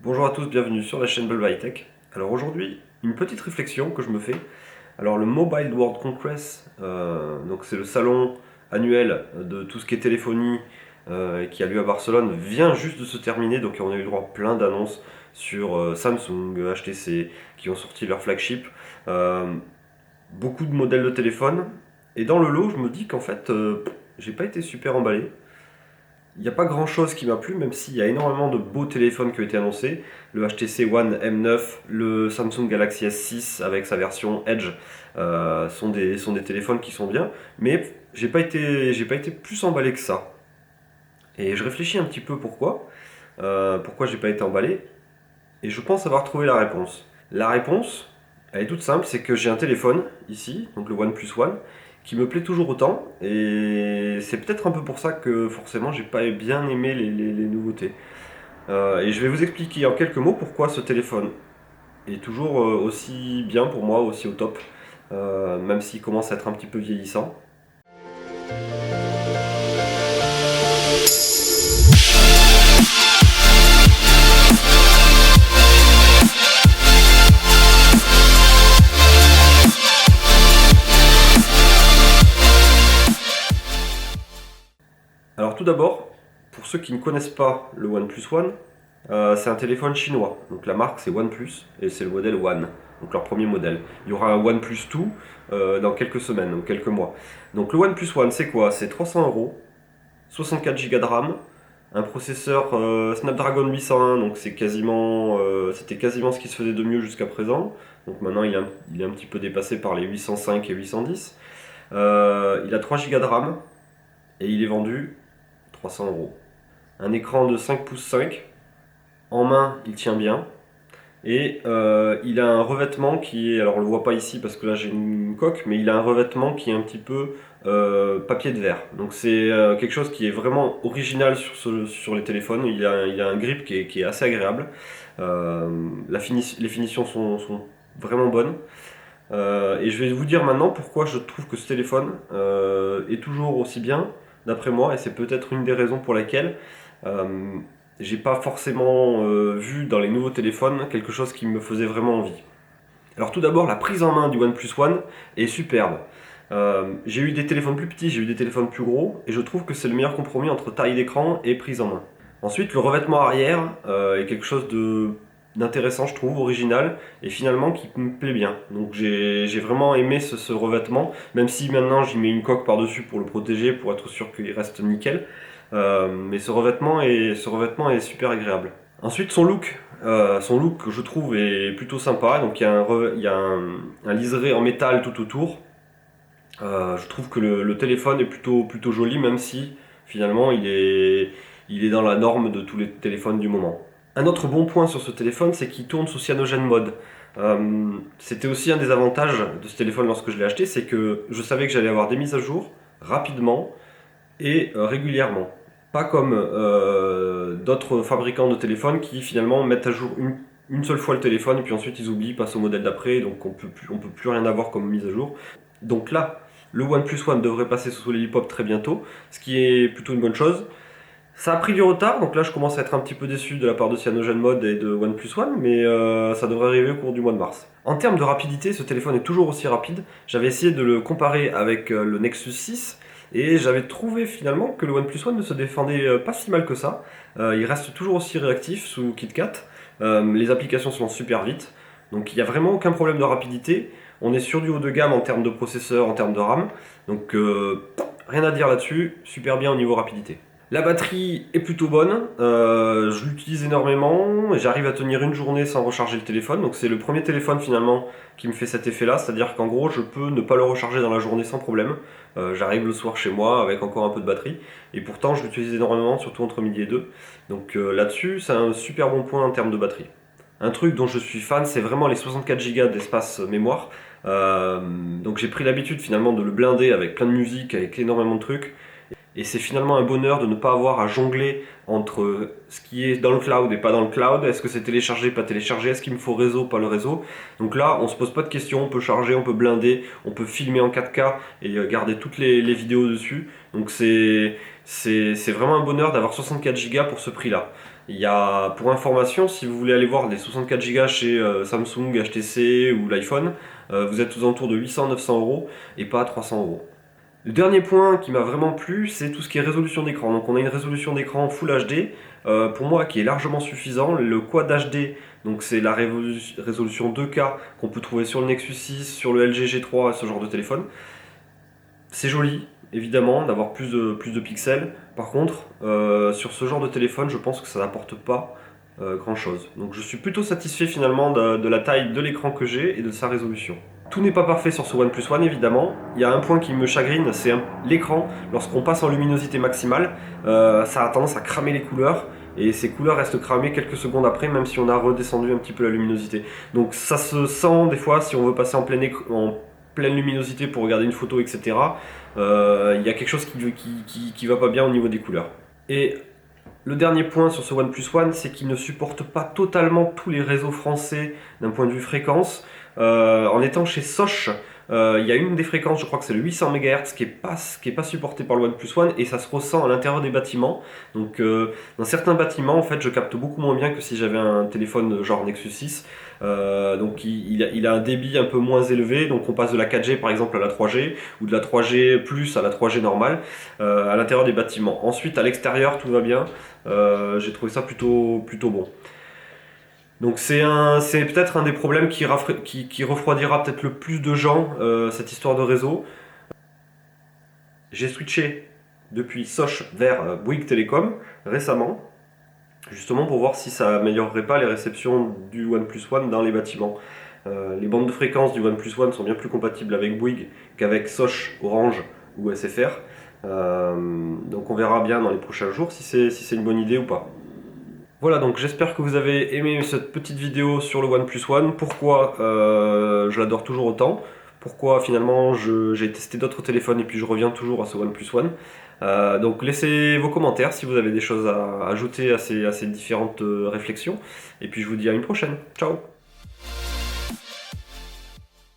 Bonjour à tous, bienvenue sur la chaîne Bulb High Tech. Alors aujourd'hui, une petite réflexion que je me fais. Alors le Mobile World Congress, donc c'est le salon annuel de tout ce qui est téléphonie qui a lieu à Barcelone, vient juste de se terminer. Donc on a eu droit à plein d'annonces sur Samsung, HTC qui ont sorti leur flagship, euh, beaucoup de modèles de téléphone. Et dans le lot, je me dis qu'en fait, j'ai pas été super emballé. Il n'y a pas grand chose qui m'a plu, même s'il y a énormément de beaux téléphones qui ont été annoncés. Le HTC One M9, le Samsung Galaxy S6 avec sa version Edge sont des téléphones qui sont bien, mais j'ai pas été plus emballé que ça. Et je réfléchis un petit peu pourquoi j'ai pas été emballé, et je pense avoir trouvé la réponse. La réponse, elle est toute simple, c'est que j'ai un téléphone ici, donc le OnePlus One, qui me plaît toujours autant, et c'est peut-être un peu pour ça que forcément j'ai pas bien aimé les nouveautés. Et je vais vous expliquer en quelques mots pourquoi ce téléphone est toujours aussi bien pour moi, aussi au top, même s'il commence à être un petit peu vieillissant. Alors tout d'abord, pour ceux qui ne connaissent pas le OnePlus One, c'est un téléphone chinois. Donc la marque c'est OnePlus et c'est le modèle One, donc leur premier modèle. Il y aura un OnePlus 2 dans quelques semaines ou quelques mois. Donc le OnePlus One c'est quoi? C'est 300 €, 64 Go de RAM, un processeur Snapdragon 801, donc c'était quasiment ce qui se faisait de mieux jusqu'à présent. Donc maintenant il est un petit peu dépassé par les 805 et 810. Il a 3 Go de RAM et il est vendu 300 €. Un écran de 5 pouces 5. En main, il tient bien. Et il a un revêtement qui est, alors on le voit pas ici parce que là j'ai une coque, mais il a un revêtement qui est un petit peu papier de verre. Donc c'est quelque chose qui est vraiment original sur les téléphones. Il a un grip qui est assez agréable. Les finitions sont vraiment bonnes. Et je vais vous dire maintenant pourquoi je trouve que ce téléphone est toujours aussi bien, d'après moi, et c'est peut-être une des raisons pour laquelle euh, j'ai pas forcément vu dans les nouveaux téléphones quelque chose qui me faisait vraiment envie. Alors tout d'abord, la prise en main du OnePlus One est superbe. J'ai eu des téléphones plus petits, j'ai eu des téléphones plus gros, et je trouve que c'est le meilleur compromis entre taille d'écran et prise en main. Ensuite, le revêtement arrière est quelque chose d'intéressant, je trouve, original, et finalement qui me plaît bien. Donc j'ai vraiment aimé ce revêtement, même si maintenant j'y mets une coque par-dessus pour le protéger, pour être sûr qu'il reste nickel. Mais ce revêtement est super agréable. Ensuite, son look, je trouve, est plutôt sympa. Donc il y a un liseré en métal tout autour. Je trouve que le téléphone est plutôt joli, même si finalement il est dans la norme de tous les téléphones du moment. Un autre bon point sur ce téléphone, c'est qu'il tourne sous Cyanogen Mode. C'était aussi un des avantages de ce téléphone lorsque je l'ai acheté, c'est que je savais que j'allais avoir des mises à jour rapidement et régulièrement. Pas comme d'autres fabricants de téléphones qui finalement mettent à jour une seule fois le téléphone et puis ensuite ils oublient, passent au modèle d'après, donc on peut plus rien avoir comme mise à jour. Donc là, le OnePlus One devrait passer sous l'Hélipop très bientôt, ce qui est plutôt une bonne chose. Ça a pris du retard, donc là je commence à être un petit peu déçu de la part de CyanogenMod et de OnePlus One, mais ça devrait arriver au cours du mois de mars. En termes de rapidité, ce téléphone est toujours aussi rapide. J'avais essayé de le comparer avec le Nexus 6, et j'avais trouvé finalement que le OnePlus One ne se défendait pas si mal que ça. Il reste toujours aussi réactif sous KitKat. Les applications se lancent super vite, donc il n'y a vraiment aucun problème de rapidité. On est sur du haut de gamme en termes de processeur, en termes de RAM, donc rien à dire là-dessus, super bien au niveau rapidité. La batterie est plutôt bonne, je l'utilise énormément et j'arrive à tenir une journée sans recharger le téléphone. Donc c'est le premier téléphone finalement qui me fait cet effet là, c'est-à-dire qu'en gros je peux ne pas le recharger dans la journée sans problème. J'arrive le soir chez moi avec encore un peu de batterie et pourtant je l'utilise énormément, surtout entre midi et 2. Donc là-dessus c'est un super bon point en termes de batterie. Un truc dont je suis fan, c'est vraiment les 64 Go d'espace mémoire. Donc j'ai pris l'habitude finalement de le blinder avec plein de musique, avec énormément de trucs. Et c'est finalement un bonheur de ne pas avoir à jongler entre ce qui est dans le cloud et pas dans le cloud. Est-ce que c'est téléchargé, pas téléchargé? Est-ce qu'il me faut réseau, pas le réseau? Donc là, on se pose pas de questions, on peut charger, on peut blinder, on peut filmer en 4K et garder toutes les vidéos dessus. Donc c'est vraiment un bonheur d'avoir 64 Go pour ce prix-là. Pour information, si vous voulez aller voir les 64 Go chez Samsung, HTC ou l'iPhone, vous êtes aux alentours de 800-900 euros et pas à 300 euros. Le dernier point qui m'a vraiment plu, c'est tout ce qui est résolution d'écran. Donc on a une résolution d'écran Full HD, pour moi qui est largement suffisant. Le Quad HD, donc c'est la résolution 2K qu'on peut trouver sur le Nexus 6, sur le LG G3, ce genre de téléphone. C'est joli, évidemment, d'avoir plus de pixels. Par contre, sur ce genre de téléphone, je pense que ça n'apporte pas grand chose. Donc je suis plutôt satisfait finalement de la taille de l'écran que j'ai et de sa résolution. Tout n'est pas parfait sur ce OnePlus One évidemment. Il y a un point qui me chagrine, c'est l'écran. Lorsqu'on passe en luminosité maximale, ça a tendance à cramer les couleurs. Et ces couleurs restent cramées quelques secondes après, même si on a redescendu un petit peu la luminosité. Donc ça se sent des fois si on veut passer en pleine luminosité pour regarder une photo, etc. Il y a quelque chose qui va pas bien au niveau des couleurs. Et le dernier point sur ce OnePlus One, c'est qu'il ne supporte pas totalement tous les réseaux français d'un point de vue fréquence. En étant chez Sosh, il y a une des fréquences, je crois que c'est le 800 MHz, qui est pas supporté par le OnePlus One, et ça se ressent à l'intérieur des bâtiments. Donc dans certains bâtiments, en fait, je capte beaucoup moins bien que si j'avais un téléphone genre Nexus 6. Donc il a un débit un peu moins élevé, donc on passe de la 4G par exemple à la 3G, ou de la 3G plus à la 3G normale, à l'intérieur des bâtiments. Ensuite à l'extérieur tout va bien, j'ai trouvé ça plutôt bon. Donc c'est peut-être un des problèmes qui refroidira peut-être le plus de gens, cette histoire de réseau. J'ai switché depuis Sosh vers Bouygues Telecom récemment, justement pour voir si ça améliorerait pas les réceptions du OnePlus One dans les bâtiments. Les bandes de fréquences du OnePlus One sont bien plus compatibles avec Bouygues qu'avec Sosh, Orange ou SFR. Donc on verra bien dans les prochains jours si c'est une bonne idée ou pas. Voilà, donc j'espère que vous avez aimé cette petite vidéo sur le OnePlus One. Pourquoi je l'adore toujours autant. Pourquoi finalement j'ai testé d'autres téléphones et puis je reviens toujours à ce OnePlus One. Donc laissez vos commentaires si vous avez des choses à ajouter à ces différentes réflexions. Et puis je vous dis à une prochaine. Ciao!